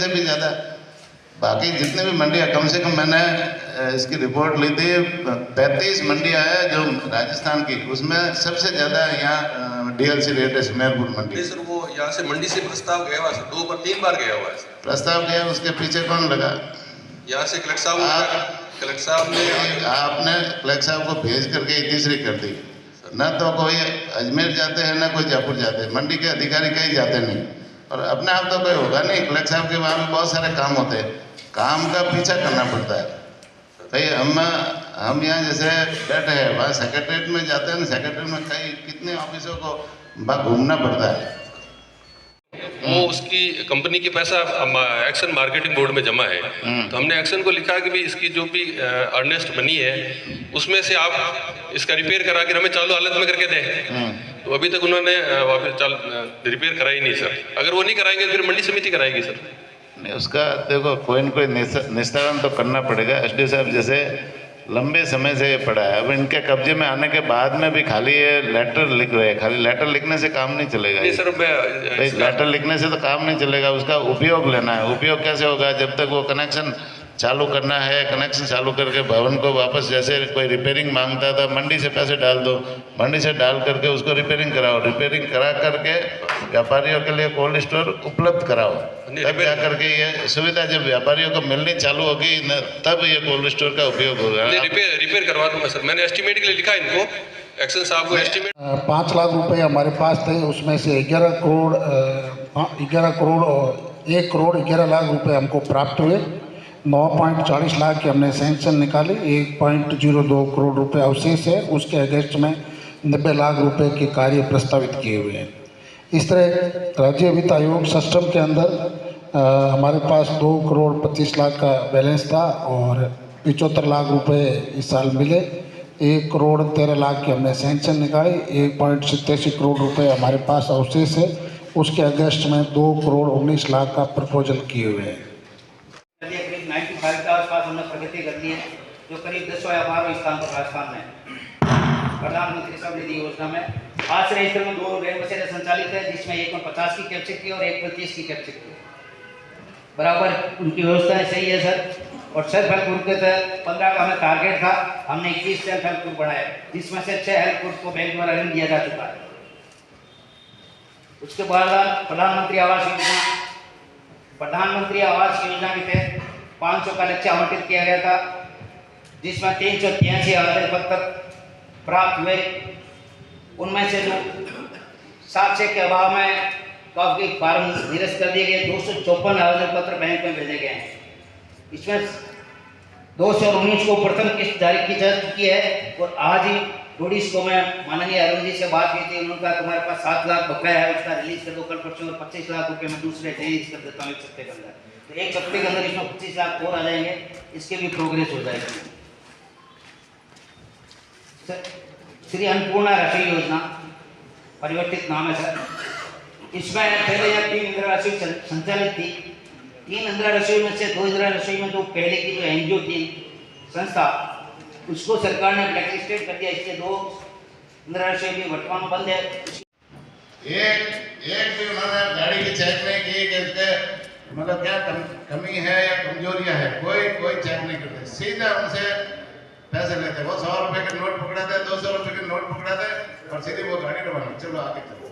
से भी ज़्यादा। बाकी जितने भी मंडियाँ, कम से कम मैंने इसकी रिपोर्ट ली थी, 35 मंडियाँ हैं जो राजस्थान की, उसमें सबसे ज़्यादा यहाँ डीएलसी रेट है सुमेरपुर मंडी। सर वो यहाँ से मंडी से प्रस्ताव गया हुआ सर, 2 बार 3 बार गया हुआ है सर। प्रस्ताव गया, उसके पीछे कौन लगा? यहाँ से कलेक्टर साहब ने आपने कलेक्टर साहब को भेज करके तीसरी कर दी। न तो कोई अजमेर जाते हैं न कोई जयपुर जाते हैं, मंडी के अधिकारी कहीं जाते नहीं, और अपने आप तो कोई होगा नहीं। कलेक्टर साहब के वहाँ भी बहुत सारे काम होते हैं, काम का पीछा करना पड़ता है भाई। हम यहाँ जैसे बैठे हैं, वहाँ सेक्रेटरीट में जाते हैं, सेक्रेटरीट में कई कितने ऑफिसों को घूमना पड़ता है। वो उसकी कंपनी की पैसा एक्शन मार्केटिंग बोर्ड में जमा है, तो हमने एक्शन को लिखा कि भाई इसकी जो भी अर्नेस्ट बनी है उसमें से आप इसका रिपेयर करा कर हमें चालू हालत में करके दें। तो अभी तक उन्होंने वापस रिपेयर कराई नहीं सर। अगर वो नहीं कराएंगे फिर मंडी समिति कराएगी सर। नहीं, उसका देखो कोई न कोई निस्तारण तो करना पड़ेगा। एसडीओ साहब जैसे लंबे समय से ये पड़ा है, अब इनके कब्जे में आने के बाद में भी खाली ये लेटर लिख रहे हैं। खाली लेटर लिखने से काम नहीं चलेगा। नहीं सर, लेटर लिखने से तो काम नहीं चलेगा, उसका उपयोग लेना है। उपयोग कैसे होगा? जब तक वो कनेक्शन चालू करना है, कनेक्शन चालू करके भवन को वापस, जैसे कोई रिपेयरिंग मांगता था, मंडी से पैसे डाल दो, मंडी से डाल करके उसको रिपेयरिंग कराओ, रिपेयरिंग करा करके व्यापारियों के लिए कोल्ड स्टोर उपलब्ध कराओ, तब जा करके ये सुविधा जब व्यापारियों को मिलनी चालू होगी न, तब ये कोल्ड स्टोर का उपयोग होगा। रिपेयर करवा दूंगा सर, मैंने एस्टिमेट के लिए लिखा इनको, एक्शन साहब को एस्टिमेट। 5 लाख रुपए हमारे पास थे, उसमें से 11 करोड़ और 1 करोड़ 11 लाख रुपए हमको प्राप्त हुए। 9.40 लाख की हमने सैंक्शन निकाली, 1.02 करोड़ रुपए अवशेष है, उसके अगेंस्ट में 90 लाख रुपए के कार्य प्रस्तावित किए हुए हैं। इस तरह राज्य वित्त आयोग सिस्टम के अंदर हमारे पास 2 करोड़ 25 लाख का बैलेंस था और 75 लाख रुपए इस साल मिले। 1 करोड़ 13 लाख की हमने सैंक्शन निकाली, 1.87 करोड़ रुपए हमारे पास अवशेष है, उसके अगेंस्ट में 2 करोड़ 19 लाख का प्रपोजल किए हुए हैं। 95 के आसपास हमने प्रगति कर ली है, जो करीब 10 व्यापार स्थान पर राजस्थान में प्रधानमंत्री समृद्धि योजना में आज से इस तरह 2 रेल बसें संचालित है, जिसमें एक में 50 की कैपेसिटी और एक में 30 की कैपेसिटी बराबर। उनकी व्यवस्थाएं सही है सर। और सेल्फ हेल्प ग्रुप के तहत 15 का हमें टारगेट था, हमने 21 सेल्फ हेल्प ग्रुप बनाए, जिसमें से 6 हेल्प ग्रुप को बैंक द्वारा ऋण दिया जा चुका है। उसके बाद प्रधानमंत्री आवास योजना के तहत 500 का लक्ष्य आवंटित किया गया था, जिसमें 383 आवेदन पत्र प्राप्त हुए। उनमें से जो 700 के अभाव में काफी फार्म निरस्त कर दिए गए, 254 आवेदन पत्र बैंक में भेजे गए हैं। इसमें 219 को प्रथम किस्त जारी की जा चुकी है और आज ही रोडीज को मैं माननीय अरुण जी से बात की थी, उन्होंने कहा तुम्हारे पास 7 लाख बकाया है, उसका रिलीज कर दो कल परसों, और 25 लाख रुपये में दूसरे रिलीज कर देता हूँ 1 हफ्ते के अंदर। तो 1 हफ्ते के अंदर इसमें 25 लाख और आ जाएंगे, इसके भी प्रोग्रेस हो जाएगी। श्री अन्नपूर्णा रसोई योजना परिवर्तित नाम है सर। इसमें पहले यह 3 इंदिरा रसोई संचालित थी। 3 इंदिरा रसोई में से 2 इंदिरा रसोई में तो पहले की जो एनजीओ थी संस्था, उसको सरकार ने ब्लैकलिस्टेड कर दिया, इसलिए 2 इंदिरा रसोई भी वर्तमान में बंद है। एक भी उन्होंने गाड़ी की चेक नहीं की कि इसके मतलब क्या कमी है या कमजोरियां है, कोई चेक नहीं करते, सीधा उनसे पैसे लेते। वो 100 रुपए के नोट पकड़ाते, 200 रुपए के नोट पकड़ाते और सीधे वो गाड़ी रवाना, चलो आगे चलो।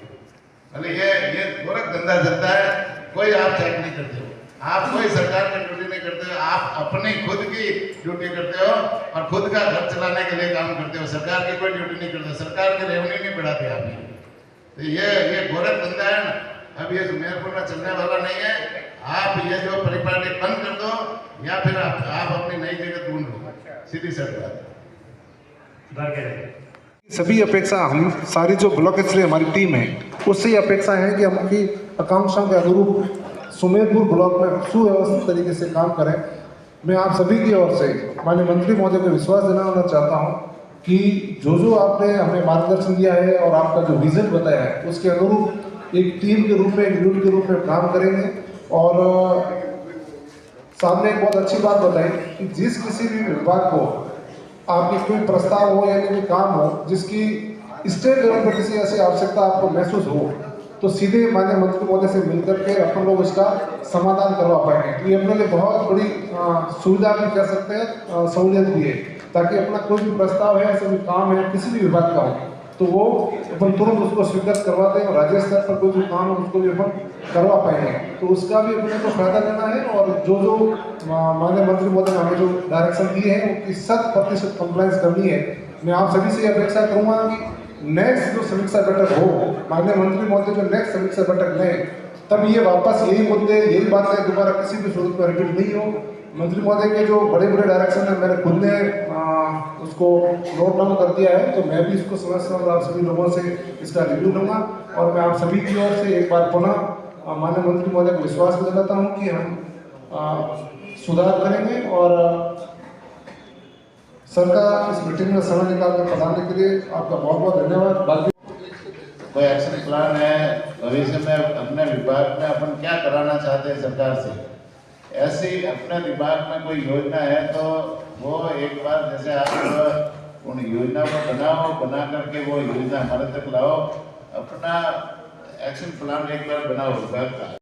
अरे ये गोरख धंधा चलता है, कोई आप चेक नहीं करते हो, आप कोई सरकार की ड्यूटी नहीं करते हो, आप अपनी खुद की ड्यूटी करते हो और खुद का घर चलाने के लिए काम करते हो, सरकार की कोई ड्यूटी नहीं करते, सरकार के रेवेन्यू नहीं बढ़ाते आप। तो ये गोरख धंधा है ना, अब ये सुमेरपुर में चलने वाला नहीं है। आप ये जो परिपाटी बंद कर दो या फिर आप अपनी नई जगह ढूंढ लो, सीधी सर बात। सभी अपेक्षा हम सारी जो ब्लॉक स्तरीय हमारी टीम है उससे ही अपेक्षा है कि हम उनकी आकांक्षाओं के अनुरूप सुमेरपुर ब्लॉक में सुव्यवस्थित तरीके से काम करें। मैं आप सभी की ओर से माननीय मंत्री महोदय को विश्वास दिलाना चाहता हूं कि जो आपने हमें मार्गदर्शन दिया है और आपका जो विजन बताया है उसके अनुरूप एक टीम के रूप में, एक यूनिट के रूप में काम करेंगे। और सामने एक बहुत अच्छी बात बताई कि जिस किसी भी विभाग को आपकी कोई प्रस्ताव हो या कोई काम हो जिसकी स्टेट लेवल पर किसी ऐसी आवश्यकता आपको महसूस हो, तो सीधे माननीय मंत्री महोदय से मिलकर के अपन लोग इसका समाधान करवा पाएंगे। तो ये अपने लिए बहुत बड़ी सुविधा भी कह सकते हैं, सहूलियत भी है, ताकि अपना कोई भी प्रस्ताव है, ऐसा भी काम है किसी भी विभाग का हो तो वो अपन तुरंत उसको स्वीकृत करवाते हैं और राज्य स्तर पर कोई भी काम है उसको भी अपन करवा पाएंगे। तो उसका भी अपने को फायदा लेना है और जो माननीय मंत्री महोदय ने हमें जो डायरेक्शन दिए हैं उनकी 100% कंप्लायंस करनी है। मैं आप सभी से अपेक्षा करूँगा कि नेक्स्ट जो समीक्षा बैठक हो, माननीय मंत्री महोदय जो नेक्स्ट समीक्षा बैठक लें, तब ये वापस यही मुद्दे यही बातें दोबारा किसी भी स्वरूप में रिपीट नहीं हो। मंत्री महोदय के जो बड़े बड़े डायरेक्शन है मैंने खुद ने उसको नोट डाउन कर दिया है, तो मैं भी इसको समझता हूँ और आप सभी लोगों से इसका रिव्यू लूँगा और मैं आप सभी की ओर से एक बार पुनः माननीय मंत्री महोदय को विश्वास दिलाता हूँ कि हम सुधार करेंगे और सरकार इस मीटिंग में समय निकालकर पढ़ाने के लिए आपका बहुत बहुत धन्यवाद। बाकी कोई एक्शन प्लान है भविष्य में अपने विभाग में अपन क्या कराना चाहते हैं सरकार से, ऐसी अपने विभाग में कोई योजना है तो वो एक बार जैसे आप उन योजना को बनाओ, बना करके वो योजना हमारे तक लाओ, अपना एक्शन प्लान एक बार बनाओ विभाग का।